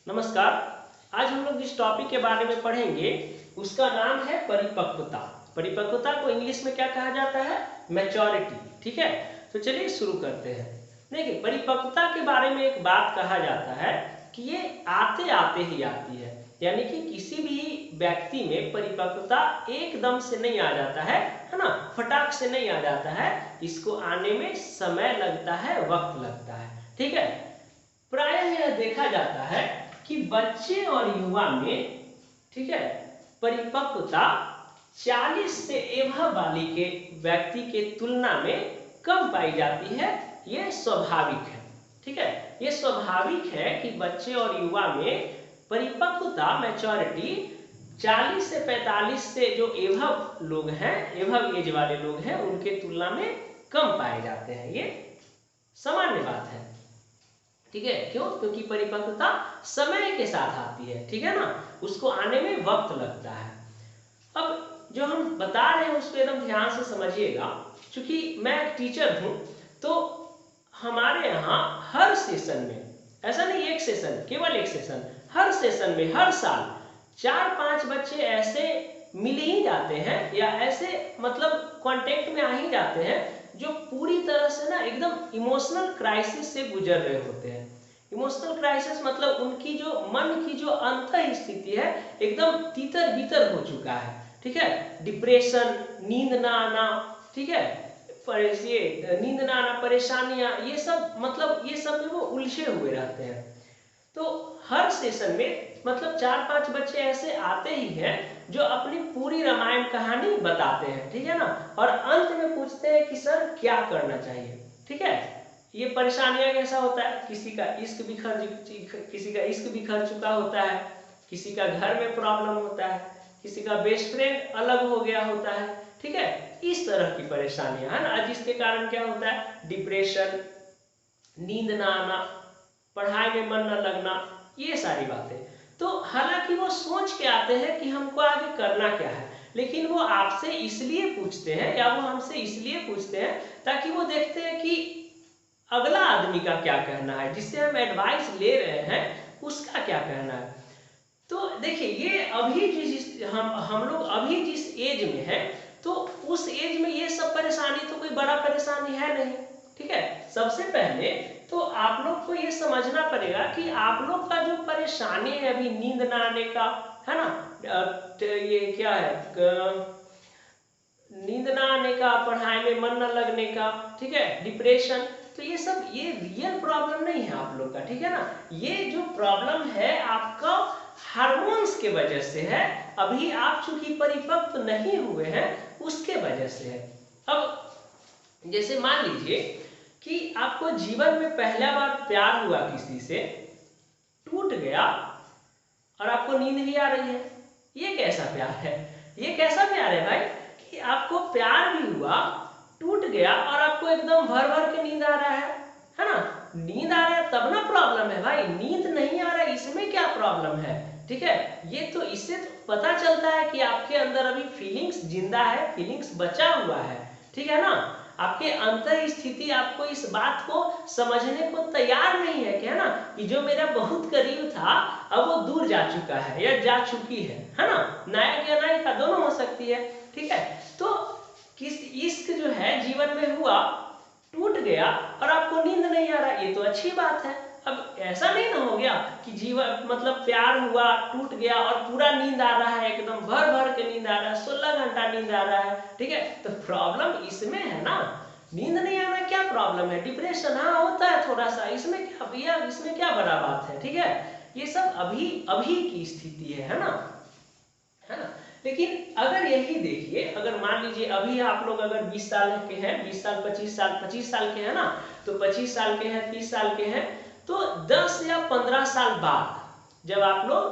नमस्कार। आज हम लोग जिस टॉपिक के बारे में पढ़ेंगे उसका नाम है परिपक्वता। परिपक्वता को इंग्लिश में क्या कहा जाता है? मैच्योरिटी। ठीक है, तो चलिए शुरू करते हैं। देखिए, परिपक्वता के बारे में एक बात कहा जाता है कि ये आते आते ही आती है, यानी कि किसी भी व्यक्ति में परिपक्वता एकदम से नहीं आ जाता है ना, फटाक से नहीं आ जाता है। इसको आने में समय लगता है, वक्त लगता है। ठीक है, प्रायः यह देखा जाता है कि बच्चे और युवा में, ठीक है, परिपक्वता 40 से एवं वाली के व्यक्ति के तुलना में कम पाई जाती है। ये स्वाभाविक है। ठीक है, ये स्वाभाविक है कि बच्चे और युवा में परिपक्वता मैच्योरिटी 40 से 45 से जो एवं लोग हैं, एवं एज वाले लोग हैं, उनके तुलना में कम पाए जाते हैं। ये सामान्य बात है। ठीक है, क्यों? क्योंकि परिपक्वता समय के साथ आती है। ठीक है ना, उसको आने में वक्त लगता है। अब जो हम बता रहे हैं उसको एकदम ध्यान से समझिएगा। क्योंकि मैं एक टीचर हूं, तो हमारे यहाँ हर सेशन में, ऐसा नहीं एक सेशन, केवल एक सेशन, हर सेशन में हर साल 4-5 बच्चे ऐसे मिल ही जाते हैं, या ऐसे मतलब कांटेक्ट में आ ही जाते हैं जो पूरी तरह से ना एकदम इमोशनल क्राइसिस से गुजर रहे होते हैं। इमोशनल क्राइसिस मतलब उनकी जो मन की जो अंतः स्थिति है एकदम तितर बितर हो चुका है। ठीक है, डिप्रेशन, नींद ना आना, ठीक है, ये नींद ना आना, परेशानियां, ये सब मतलब ये सब में वो उलझे हुए रहते हैं। तो हर सेशन में मतलब 4-5 बच्चे ऐसे आते ही हैं जो अपनी पूरी रामायण कहानी बताते हैं। ठीक है ना, और अंत में पूछते हैं कि सर क्या करना चाहिए। ठीक है, ये परेशानियां कैसा होता है, किसी का इश्क बिखर चुका होता है, किसी का घर में प्रॉब्लम होता है, किसी का बेस्ट फ्रेंड अलग हो गया होता है। ठीक है, इस तरह की परेशानियां है ना, जिसके कारण क्या होता है, डिप्रेशन, नींद ना आना, पढ़ाई में मन न लगना, ये सारी बातें। तो हालांकि वो सोच के आते हैं कि हमको आगे करना क्या है, लेकिन वो आपसे इसलिए पूछते हैं या वो हमसे इसलिए पूछते हैं ताकि वो देखते हैं कि अगला आदमी का क्या कहना है, जिससे हम एडवाइस ले रहे हैं उसका क्या कहना है। तो देखिए, ये अभी जिस हम लोग अभी जिस एज में है, तो उस एज में ये सब परेशानी तो कोई बड़ा परेशानी है नहीं। ठीक है, सबसे पहले तो आप लोग को ये समझना पड़ेगा कि आप लोग का जो परेशानी है अभी, नींद ना आने का, है ना, ये क्या है, नींद ना आने का, पढ़ाई में मन न लगने का, ठीक है, डिप्रेशन, तो ये सब ये रियल प्रॉब्लम नहीं है आप लोग का। ठीक है ना, ये जो प्रॉब्लम है आपका हार्मोन्स के वजह से है। अभी आप चूंकि परिपक्व नहीं हुए हैं उसके वजह से है। अब जैसे मान लीजिए कि आपको जीवन में पहला बार प्यार हुआ किसी से, टूट गया और आपको नींद ही आ रही है, ये कैसा प्यार है? ये कैसा प्यार है भाई कि आपको प्यार भी हुआ, टूट गया और आपको एकदम भर भर के नींद आ रहा है ना? नींद आ रहा है तब ना प्रॉब्लम है भाई, नींद नहीं आ रहा है इसमें क्या प्रॉब्लम है? ठीक है, ये तो इससे तो पता चलता है कि आपके अंदर अभी फीलिंग्स जिंदा है, फीलिंग्स बचा हुआ है। ठीक है ना, आपके अंतर स्थिति आपको इस बात को समझने को तैयार नहीं है क्या ना, कि जो मेरा बहुत करीब था अब वो दूर जा चुका है या जा चुकी है ना, नायक या नायिका दोनों हो सकती है। ठीक है, तो किस इश्क जो है जीवन में हुआ, टूट गया और आपको नींद नहीं आ रहा, ये तो अच्छी बात है। अब ऐसा नहीं ना हो गया कि जीवन मतलब प्यार हुआ, टूट गया और पूरा नींद आ रहा है, एकदम भर भर के नींद आ रहा है, 16 घंटा नींद आ रहा है। ठीक है, तो प्रॉब्लम इसमें है ना, नींद नहीं आना क्या प्रॉब्लम है? डिप्रेशन हाँ होता है थोड़ा सा, इसमें क्या भैया, इसमें क्या बड़ा बात है? ठीक है, ये सब अभी अभी की स्थिति है ना, है ना। लेकिन अगर यही देखिए, अगर मान लीजिए अभी आप लोग अगर 20 साल के हैं, 20 साल 25 साल के हैं ना, तो 25 साल के हैं, 30 साल के हैं, तो 10 या 15 साल बाद जब आप लोग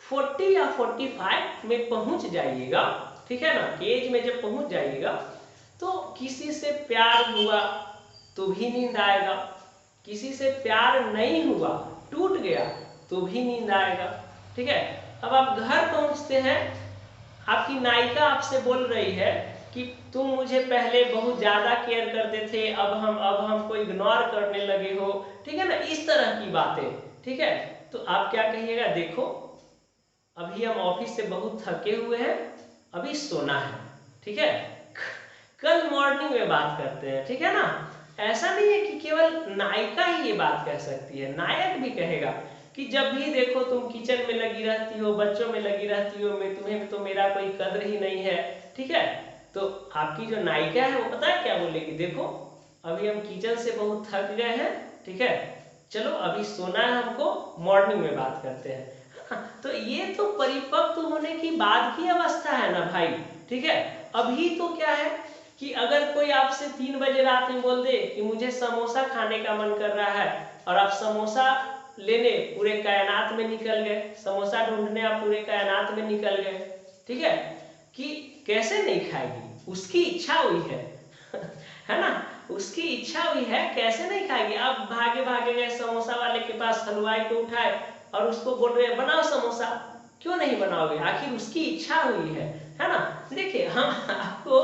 40 या 45 में पहुंच जाइएगा, ठीक है ना, एज में जब पहुंच जाइएगा, तो किसी से प्यार हुआ तो भी नींद आएगा, किसी से प्यार नहीं हुआ, टूट गया तो भी नींद आएगा। ठीक है, अब आप घर पहुंचते हैं, आपकी नायिका आपसे बोल रही है कि तुम मुझे पहले बहुत ज्यादा केयर करते थे, अब हमको इग्नोर करने लगे हो। ठीक है ना, इस तरह की बातें। ठीक है, तो आप क्या कहिएगा, देखो अभी हम ऑफिस से बहुत थके हुए हैं, अभी सोना है, ठीक है, कल मॉर्निंग में बात करते हैं, ठीक है ना। ऐसा नहीं है कि केवल नायिका ही ये बात कह सकती है, नायक भी कहेगा कि जब भी देखो तुम किचन में लगी रहती हो, बच्चों में लगी रहती हो, मैं तुम्हें तो मेरा कोई कद्र ही नहीं है, ठीक है। तो आपकी जो नायिका है वो पता है क्या बोलेगी, देखो अभी हम किचन से बहुत थक गए हैं, ठीक है, चलो अभी सोना है हमको, मॉर्निंग में बात करते हैं। तो ये तो परिपक्व होने की बाद की अवस्था है ना भाई, ठीक है। अभी तो क्या है कि अगर कोई आपसे 3 बजे रात में बोल दे कि मुझे समोसा खाने का मन कर रहा है, और आप समोसा लेने पूरे कायनात में निकल गए, समोसा ढूंढने आप पूरे कायनात में निकल गए, ठीक है, कि कैसे नहीं खाएगी, उसकी इच्छा हुई है है ना, उसकी इच्छा हुई है, कैसे नहीं खाएगी। आप भागे भागे गए समोसा वाले के पास, हलवाई को उठाए और उसको बोल रहे बनाओ समोसा, क्यों नहीं बनाओगे, आखिर उसकी इच्छा हुई है ना। देखिए हम आपको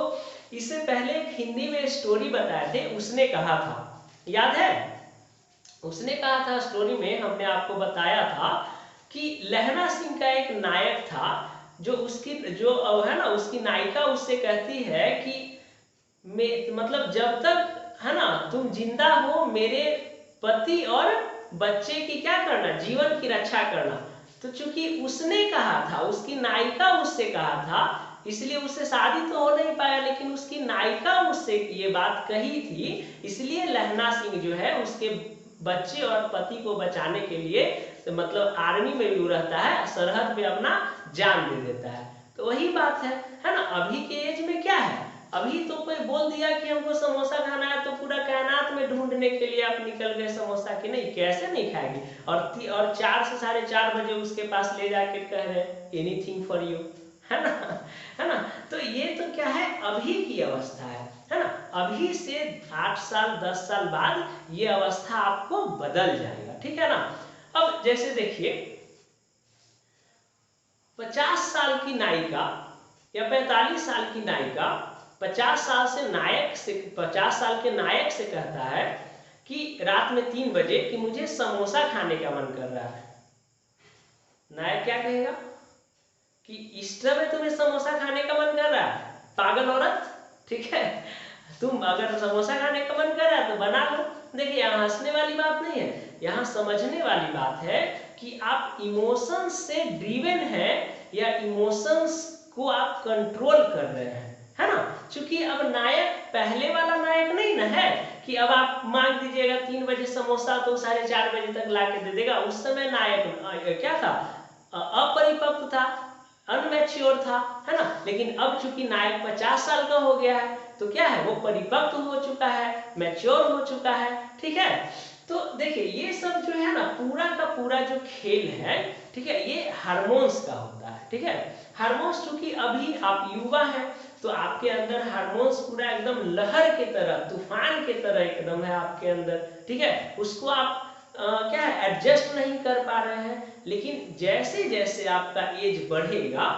इससे पहले एक हिंदी में स्टोरी बताए थे, उसने कहा था, याद है, उसने कहा था स्टोरी में, हमने आपको बताया था कि लहरा सिंह का एक नायक था, जो उसकी जो है ना उसकी नायिका उससे कहती है कि मतलब जब तक है ना तुम जिंदा हो, मेरे पति और बच्चे की क्या करना, जीवन की रक्षा करना। तो चूंकि उसने कहा था, उसकी नायिका उससे कहा था, इसलिए उससे शादी तो हो नहीं पाया, लेकिन उसकी नायिका उससे ये बात कही थी, इसलिए लहना सिंह जो है उसके बच्चे और पति को बचाने के लिए तो मतलब आर्मी में भी रहता है, सरहद पे अपना जान दे देता है। तो वही बात है ना। अभी के एज में क्या है, अभी तो कोई बोल दिया कि हमको समोसा खाना है तो पूरा कायनात में ढूंढने के लिए आप निकल गए समोसा की, नहीं कैसे नहीं खाएगी, और 4 से 4:30 बजे उसके पास ले जाके कह रहे एनीथिंग फॉर यू, है ना। तो ये तो क्या है, अभी की अवस्था है ना। अभी से 8 साल 10 साल बाद ये अवस्था आपको बदल जाएगा, ठीक है ना। अब जैसे देखिए 50 साल की नायिका या 45 साल की नायिका 50 साल के नायक से कहता है कि रात में 3 बजे कि मुझे समोसा खाने का मन कर रहा है। नायक क्या कहेगा कि इस समय तुम्हें समोसा खाने का मन कर रहा है, पागल औरत, ठीक है, तुम अगर समोसा खाने का मन कर रहा है तो बना लो। देखिए यहाँ हंसने वाली बात नहीं है, यहाँ समझने वाली बात है कि आप इमोशंस से ड्रिवन हैं या इमोशंस को आप कंट्रोल कर रहे हैं, है ना। क्योंकि अब नायक पहले वाला नायक नहीं ना है कि अब आप मांग दीजिएगा 3 बजे समोसा तो 4:30 बजे तक ला के दे देगा। उस समय नायक क्या था, अपरिपक्व था, अनमैच्योर था, है ना। लेकिन अब चूंकि नायक 50 साल का हो गया है तो क्या है, वो परिपक्व हो चुका है, मैच्योर हो चुका है, ठीक है। तो देखिए ये सब जो है ना पूरा का पूरा जो खेल है, ठीक है, ये हार्मोन्स का होता है, ठीक है। हार्मोन्स चूंकि अभी आप युवा हैं तो आपके अंदर हार्मोन्स पूरा एकदम लहर के तरह, तूफान के तरह एकदम है आपके अंदर, ठीक है। उसको आप क्या है एडजस्ट नहीं कर पा रहे हैं। लेकिन जैसे जैसे आपका एज बढ़ेगा,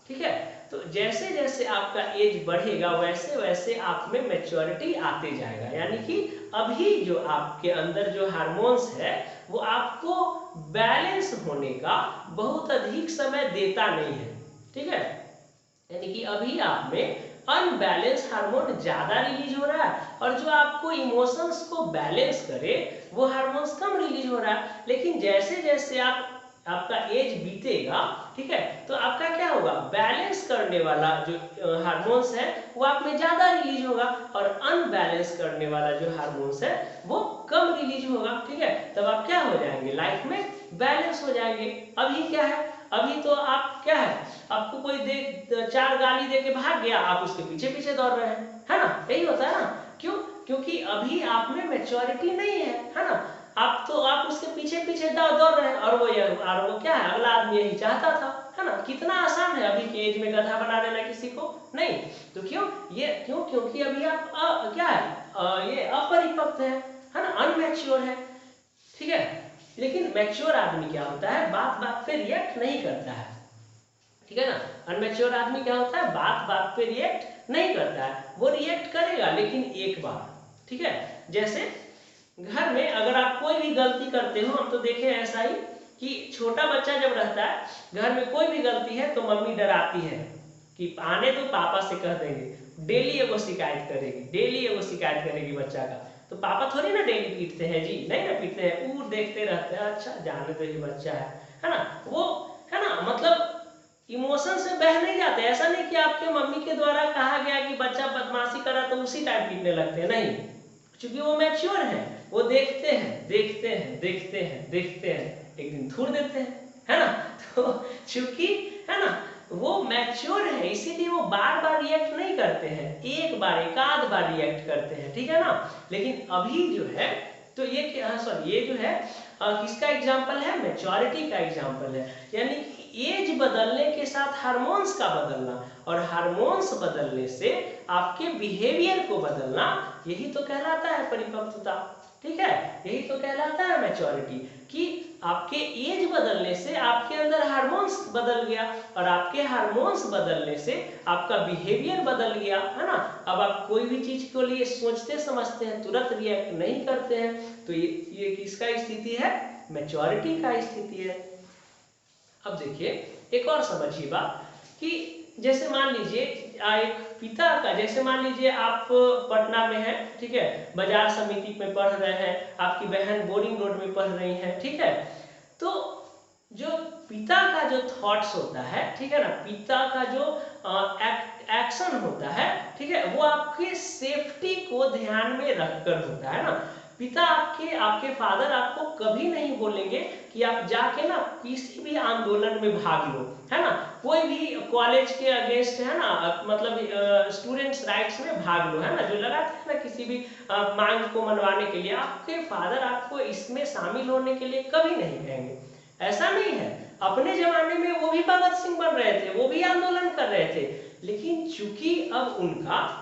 ठीक है, तो जैसे जैसे आपका एज बढ़ेगा वैसे वैसे आप में मैच्योरिटी आते जाएगा। यानी कि अभी जो आपके अंदर जो हार्मोन्स है वो आपको बैलेंस होने का बहुत अधिक समय देता नहीं है, ठीक है। यानी कि अभी आप में अनबैलेंस हार्मोन ज्यादा रिलीज हो रहा है और जो आपको इमोशंस को बैलेंस करे वो हार्मोन्स कम रिलीज हो रहा है। लेकिन जैसे जैसे आपका एज बीतेगा, ठीक है, तो आपका क्या होगा, बैलेंस करने वाला जो हार्मोन्स है वो आप में ज्यादा रिलीज होगा और अनबैलेंस करने वाला जो हार्मोन्स है वो कम रिलीज होगा, ठीक है। तब आप क्या हो जाएंगे, लाइफ में बैलेंस हो जाएंगे। अभी क्या है, अभी तो आप क्या है, आपको कोई 4 गाली दे के भाग गया, आप उसके पीछे पीछे दौड़ रहे हैं, है ना। यही होता है ना, क्यों, क्योंकि अभी आप में मैच्योरिटी नहीं है ना। आप उसके पीछे पीछे दौड़ रहे हैं और वो क्या है, अगला आदमी यही चाहता था, है ना। कितना आसान है अभी के एज में गधा बना देना किसी को, नहीं तो क्यों, क्योंकि अभी आप क्या है ये अपरिपक्व है ना, अनमैच्योर है, ठीक है। लेकिन मैच्योर आदमी क्या होता है, बात बात पे रिएक्ट नहीं करता है, ठीक है ना। अनमैच्योर आदमी क्या होता है, बात बात पे रिएक्ट नहीं करता है, वो रिएक्ट करेगा लेकिन एक बार, ठीक है। जैसे घर में अगर आप कोई भी गलती करते हो, हम तो देखे ऐसा ही कि छोटा बच्चा जब रहता है घर में कोई भी गलती है तो मम्मी डराती है कि आने तो पापा से कह देंगे, डेली वो शिकायत करेगी, डेली वो शिकायत करेगी बच्चा का। तो पापा थोड़ी ना डेली पीटते हैं जी, नहीं ना पीटते हैं, वो देखते रहते हैं, अच्छा जाने तो ये बच्चा है ना, वो है ना, मतलब इमोशन से बह नहीं जाते। ऐसा नहीं कि आपके मम्मी के द्वारा कहा गया कि बच्चा बदमाशी करा तो उसी टाइम पीटने लगते हैं, नहीं, क्योंकि वो मैच्योर है, वो देखते हैं देखते हैं देखते हैं देखते हैं, एक दिन थूर देते हैं, है ना। तो चूंकि है ना वो मैच्योर है, इसीलिए वो बार बार रिएक्ट नहीं करते हैं, एक बार एक आध बार रिएक्ट करते हैं, ठीक है ना। लेकिन अभी जो है तो ये सॉरी ये जो है किसका एग्जाम्पल है, मैच्योरिटी का एग्जाम्पल है। यानी एज बदलने के साथ हार्मोन्स का बदलना, और हार्मोन्स बदलने से आपके बिहेवियर को बदलना, यही तो कहलाता है परिपक्वता, ठीक है, यही तो कहलाता है मैच्योरिटी। कि आपके एज बदलने से आपके अंदर हार्मोन्स बदल गया, और आपके हार्मोन्स बदलने से आपका बिहेवियर बदल गया, है ना। अब आप कोई भी चीज के लिए सोचते समझते हैं, तुरंत रिएक्ट नहीं करते हैं, तो ये किसका स्थिति है, मैच्योरिटी का स्थिति है। अब देखिए एक और समझिए बात, कि जैसे मान लीजिए एक पिता का, जैसे मान लीजिए आप पटना में हैं, ठीक है, बाजार समिति में पढ़ रहे हैं, आपकी बहन बोरिंग रोड में पढ़ रही है, ठीक है। तो जो पिता का जो थॉट्स होता है, ठीक है ना, पिता का जो एक्शन होता है, ठीक है, वो आपके सेफ्टी को ध्यान में रखकर होता है ना। पिता आपके फादर आपको कभी नहीं बोलेंगे कि आप जाके ना किसी भी आंदोलन में भाग लो, है ना, कोई भी कॉलेज के अगेंस्ट, है ना, मतलब स्टूडेंट्स राइट्स में भाग लो, है ना, जो लगाते हैं ना किसी भी मांग को मनवाने के लिए, आपके फादर आपको इसमें शामिल होने के लिए कभी नहीं कहेंगे। ऐसा नहीं है, अपने जमाने में वो भी भगत सिंह बन रहे थे, वो भी आंदोलन कर रहे थे, लेकिन चूंकि अब उनका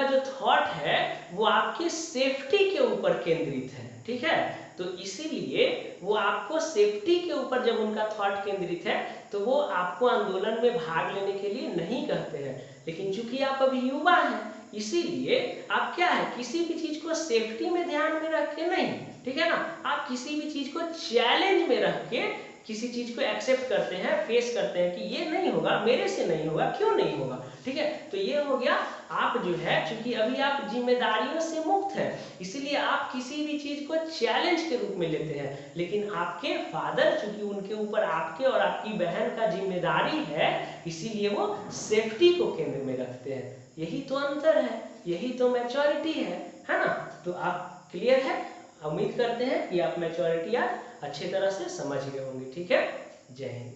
जो थॉट है वो आपकी सेफ्टी के ऊपर केंद्रित है, ठीक है। तो इसीलिए वो आपको सेफ्टी के ऊपर जब उनका थॉट केंद्रित है तो वो आपको आंदोलन में भाग लेने के लिए नहीं कहते हैं। लेकिन चूंकि आप अभी युवा हैं, इसीलिए आप क्या है, किसी भी चीज को सेफ्टी में ध्यान में रख के नहीं, ठीक है ना, आप किसी भी चीज को चैलेंज में रख के किसी चीज को एक्सेप्ट करते हैं, फेस करते हैं कि ये नहीं होगा, मेरे से नहीं होगा, क्यों नहीं होगा, ठीक है। तो ये हो गया, आप जो है चूंकि अभी आप जिम्मेदारियों से मुक्त हैं, इसीलिए आप किसी भी चीज को चैलेंज के रूप में लेते हैं। लेकिन आपके फादर चूंकि उनके ऊपर आपके और आपकी बहन का जिम्मेदारी है, इसीलिए वो सेफ्टी को केंद्र में रखते हैं। यही तो अंतर है, यही तो मैच्योरिटी है ना। तो आप क्लियर है, उम्मीद करते हैं कि आप मैच्योरिटी आज अच्छी तरह से समझ गए होंगे, ठीक है। जय हिंद।